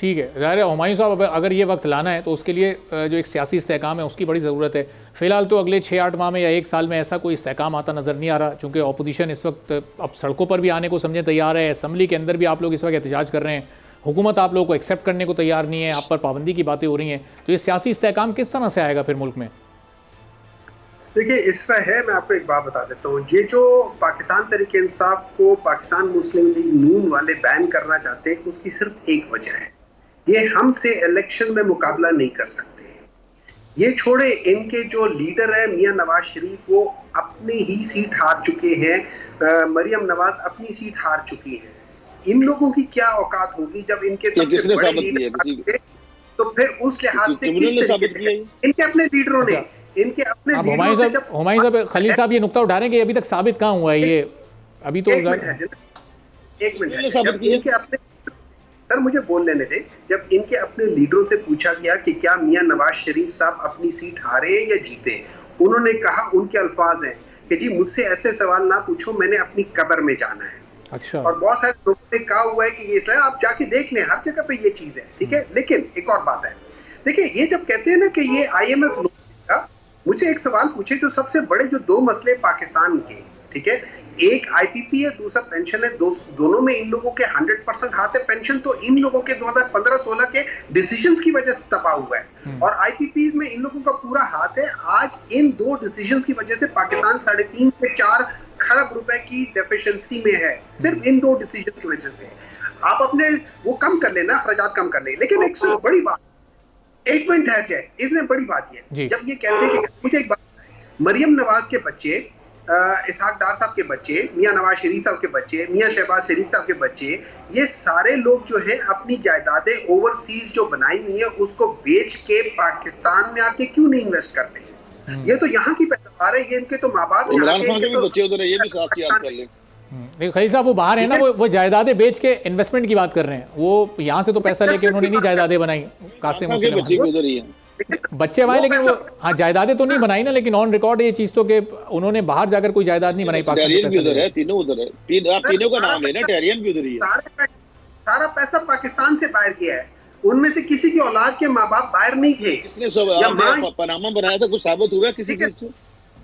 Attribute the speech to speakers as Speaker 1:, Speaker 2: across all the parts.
Speaker 1: ठीक है, ज़ाहिर है हुमायूं साहब अगर ये वक्त लाना है तो उसके लिए जो एक सियासी इस्तेहकाम है उसकी बड़ी ज़रूरत है। फ़िलहाल तो अगले 6-8 माह में या 1 साल में ऐसा कोई इस्तेहकाम आता नज़र नहीं आ रहा, चूँकि अपोजिशन इस वक्त अब सड़कों पर भी आने को समझे तैयार है, असम्बली के अंदर भी आप लोग इस वक्त एहतजाज कर रहे हैं, हुकूमत आप लोगों को एक्सेप्ट करने को तैयार नहीं है, आप पर पाबंदी की बातें हो रही हैं, तो ये सियासी इस्तेहकाम किस तरह से आएगा फिर मुल्क में?
Speaker 2: देखिए, इस तरह है, मैं आपको एक बात बता देता हूँ। ये जो पाकिस्तान तहरीक इंसाफ को पाकिस्तान मुस्लिम लीग नून वाले बैन करना चाहते हैं, उसकी सिर्फ एक वजह है, ये हमसे इलेक्शन में मुकाबला नहीं कर सकते। ये छोड़े, इनके जो लीडर है मियां नवाज शरीफ, वो अपनी ही सीट हार चुके हैं। मरियम नवाज अपनी सीट हार चुकी हैं। इन लोगों की क्या औकात होगी जब इनके सबसे बड़े लीडर, तो फिर उस लिहाज से किस तरीके से इनके अपने लीडरों ने, इनके अपने लीडरों से जब
Speaker 1: हुमायूं साहब खलील साहब ये नुक्ता उठा रहे हैं कि अभी तक साबित कहाँ हुआ है ये? अभी तो
Speaker 2: एक मिनट है, जब इनके अपने, सर मुझे बोल लेने दे, जब इनके अपने लीडरों से पूछा गया कि क्या मियां नवाज शरीफ साहब अपनी सीट हारे या जीते, उन्होंने कहा, उनके अल्फाज हैं कि जी मुझसे ऐसे सवाल ना पूछो, मैंने अपनी कब्र में जाना है।
Speaker 1: अच्छा।
Speaker 2: और बहुत सारे लोगों ने कहा हुआ है कि ये इसलिए आप जाके देख लें, हर जगह पे ये चीज है, ठीक है। लेकिन एक और बात है, देखिए, ये जब कहते हैं ना कि ये IMF लोन का, मुझे एक सवाल पूछे, जो सबसे बड़े जो दो मसले पाकिस्तान के, ठीक है, एक IPP है, दूसरा पेंशन है, दोनों में इन लोगों के 100% हाथ है। पेंशन तो इन लोगों के 2015-16 के डिसीजंस की वजह से तबाह हुआ है, और IPPs में इन लोगों का पूरा हाथ है। आज इन दो डिसीजंस की वजह से पाकिस्तान 3.5 से 4 खरब रुपए की डेफिशिएंसी में है, सिर्फ इन दो डिसीजन की वजह से। आप अपने वो कम कर लेना, अखराजात कम कर ले। लेकिन एक सबसे बड़ी बात, एक मिनट है क्या, इसमें बड़ी बात ये, जब ये कहते हैं कि मुझे एक बात, मरियम नवाज के बच्चे, इसहाक डार साहब के बच्चे, मियां नवाज शरीफ साहब के बच्चे, मियां शहबाज शरीफ साहब के बच्चे, ये सारे लोग जो है अपनी जायदादें ओवरसीज जो बनाई हुई है उसको बेच के पाकिस्तान में आके क्यों नहीं इन्वेस्ट करते? ये तो यहाँ की पैदावार है, ये इनके तो माँ बाप,
Speaker 3: इमरान खान के भी बच्चे उधर है, ये भी साथ याद कर लें।
Speaker 1: खलील साहब वो बाहर है ना, वो जायदादें बेच के इन्वेस्टमेंट की बात कर रहे हैं, वो यहाँ से तो पैसा लेके उन्होंने नहीं जायदादें बनाई। कासिम
Speaker 3: बच्चे भी उधर ही हैं,
Speaker 1: बच्चे भाई, लेकिन वो हाँ जायदादें तो नहीं बनाई ना, लेकिन ऑन रिकॉर्ड ये चीज तो कि उन्होंने बाहर जाकर कोई जायदाद नहीं बनाई।
Speaker 3: टेरियन भी उधर है, तीनों उधर है, आप तीनों का नाम लेना, टेरियन भी उधर ही है।
Speaker 2: सारा पैसा पाकिस्तान से बाहर गया है, उनमें से किसी की औलाद के माँ बाप बाहर नहीं थे।
Speaker 3: किसने पनामा बनाया था, कुछ साबित हुआ किसी चीज से?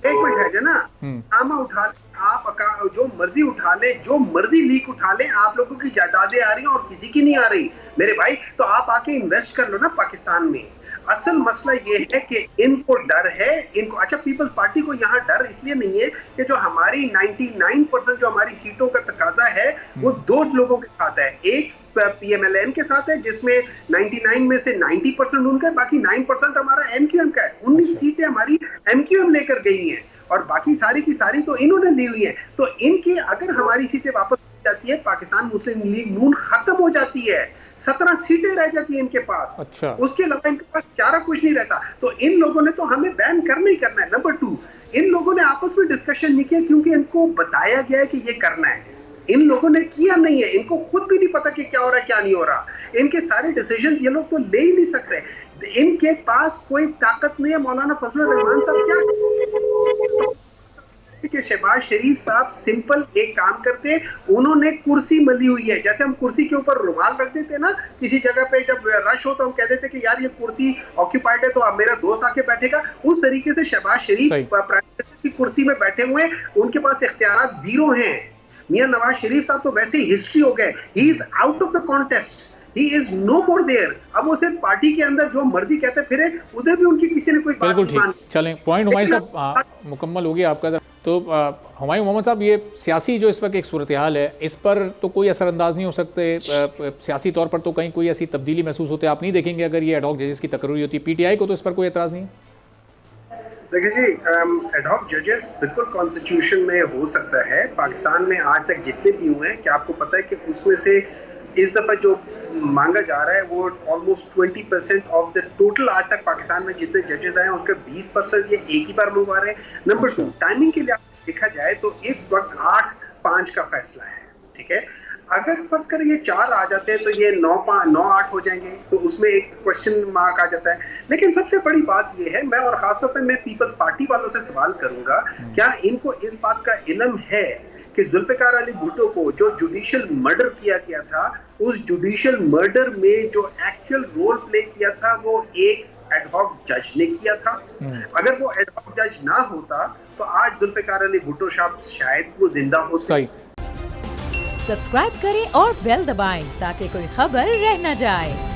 Speaker 2: एक मिनट है ना, पनामा उठा ले आप, जो मर्जी उठा ले, जो मर्जी लीक उठा ले, आप लोगों की जायदादें आ रही हैं और किसी की नहीं आ रही मेरे भाई। तो आप आके इन्वेस्ट कर लो ना पाकिस्तान में। असल मसला ये है कि इनको डर है, इनको, अच्छा पीपल्स पार्टी को यहाँ डर इसलिए नहीं है कि जो हमारी 99% जो हमारी सीटों का तकाजा है वो दो लोगों के साथ है। एक PMLN के साथ है जिसमें 99 में से 90% उनका है, बाकी 9% हमारा MQM का है। 19 सीटें हमारी MQM लेकर गई हैं और बाकी सारी की सारी तो इन्होंने ली हुई है। तो इनकी अगर हमारी सीटें वापस जाती है, पाकिस्तान मुस्लिम लीग नून खत्म हो जाती है, 17 सीटें रह जाती है इनके पास।
Speaker 1: अच्छा।
Speaker 2: उसके अलावा इनके पास चारा कुछ नहीं रहता। तो इन लोगों ने तो हमें बैन करना ही करना है। नंबर 2, इन लोगों ने आपस में डिस्कशन नहीं किया क्योंकि इनको बताया गया है कि ये करना है। इन लोगों ने किया नहीं है, इनको खुद भी नहीं पता कि क्या हो रहा है क्या नहीं हो रहा। इनके सारे डिसीजंस ये लोग तो ले ही नहीं सक रहे, इनके पास कोई ताकत नहीं है। मौलाना फजलुर रहमान साहब क्या कि शहबाज शरीफ साहब सिंपल एक काम करते, उन्होंने कुर्सी मली हुई है। जैसे हम कुर्सी के ऊपर रुमाल रख देते ना किसी जगह पे, जब रश हो तो हम कह देते कि यार ये कुर्सी ऑक्यूपाइड है तो अब मेरा दोस्त आके बैठेगा। उस तरीके से शहबाज शरीफ प्राइम मिनिस्टर की कुर्सी में बैठे हुए, उनके पास इख्तियारात जीरो हैं। मियां नवाज शरीफ साहब तो वैसे ही हिस्ट्री हो गए, he is out of the contest, he is no more there. अब वो सिर्फ पार्टी के अंदर जो मर्जी कहते फिरे, उधर भी उनकी किसी ने कोई बात नहीं मानी।
Speaker 1: चलें, पॉइंट हुमायूं साहब मुकम्मल हो गया आपका। तो हुमायूं मोहम्मद साहब, ये सियासी जो इस वक्त एक सूरत हाल है, इस पर तो कोई असरअंदाज नहीं हो सकते। सियासी तौर पर तो कहीं कोई ऐसी तब्दीली महसूस होती है आप नहीं देखेंगे अगर ये एडहॉक जजेस की तकरीर होती है। PTI को तो इस पर कोई एतराज़ नहीं है?
Speaker 2: देखिए जी, एडहॉक जजेस बिल्कुल कॉन्स्टिट्यूशन में हो सकता है। पाकिस्तान में आज तक जितने भी हुए हैं, क्या आपको पता है कि उसमें से इस दफा जो मांगा जा रहा है वो ऑलमोस्ट 20% ऑफ द टोटल आज तक पाकिस्तान में जितने जजेस आए हैं उसके 20% ये एक ही बार मंगवा रहे हैं। नंबर 2, टाइमिंग के लिए देखा जाए तो इस वक्त 8-5 का फैसला है, ठीक है। अगर फर्ज करें ये 4 आ जाते हैं तो ये 9-8 हो जाएंगे, तो उसमें एक क्वेश्चन मार्क आ जाता है। लेकिन सबसे बड़ी बात ये है, मैं और खासतौर पर मैं पीपल्स पार्टी वालों से सवाल करूंगा, क्या इनको इस बात का इल्म है कि जुल्फिकार अली भुट्टो को जो जुडिशियल मर्डर किया गया था उस जुडिशियल मर्डर में जो एक्चुअल रोल प्ले किया था वो एक एडहॉक जज ने किया था। अगर वो एडहॉक जज ना होता तो आज जुल्फिकार अली भुट्टो साहब शायद वो जिंदा होते।
Speaker 1: सही।
Speaker 4: सब्सक्राइब करें और बेल दबाएं ताकि कोई खबर रह न जाए।